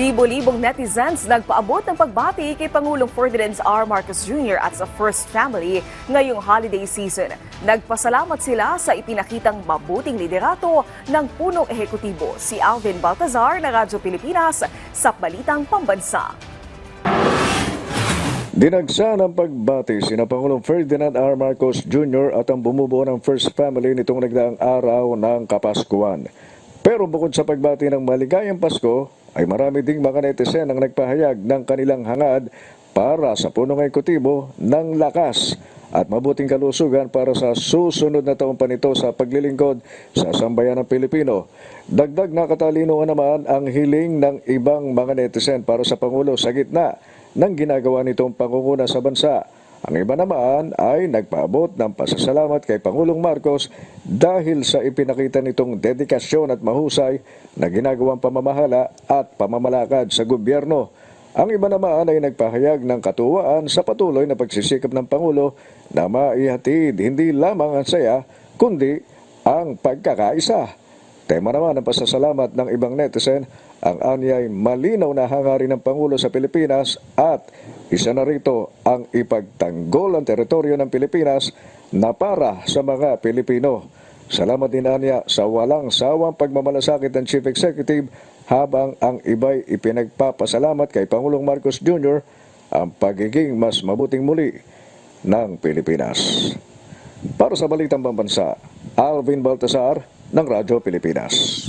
Libo-libong netizens nagpaabot ng pagbati kay Pangulong Ferdinand R. Marcos Jr. at sa First Family ngayong holiday season. Nagpasalamat sila sa ipinakitang mabuting liderato ng punong ehekutibo, si Alvin Baltazar ng Radyo Pilipinas sa Balitang Pambansa. Dinagsa ng pagbati sina Pangulong Ferdinand R. Marcos Jr. at ang bumubuo ng First Family nitong nagdaang araw ng Kapaskuhan. Pero bukod sa pagbati ng maligayang Pasko, ay marami ding mga netizen ang nagpahayag ng kanilang hangad para sa punong ehekutibo ng lakas at mabuting kalusugan para sa susunod na taon pa nito sa paglilingkod sa sambayan ng Pilipino. Dagdag na katalinoan naman ang hiling ng ibang mga netizen para sa Pangulo sa gitna ng ginagawa nitong pangunguna sa bansa. Ang iba naman ay nagpaabot ng pasasalamat kay Pangulong Marcos dahil sa ipinakita nitong dedikasyon at mahusay na ginagawang pamamahala at pamamalakad sa gobyerno. Ang iba naman ay nagpahayag ng katuwaan sa patuloy na pagsisikap ng Pangulo na maihatid hindi lamang ang saya kundi ang pagkakaisa. Tema naman ng pasasalamat ng ibang netizen, ang anyay malinaw na hangarin ng Pangulo sa Pilipinas at isa na rito ang ipagtanggol ang teritoryo ng Pilipinas na para sa mga Pilipino. Salamat din anya sa walang sawang pagmamalasakit ng Chief Executive habang ang iba'y ipinagpapasalamat kay Pangulong Marcos Jr. ang pagiging mas mabuting muli ng Pilipinas. Para sa Balitang Pambansa, Alvin Baltazar ng Radyo Pilipinas.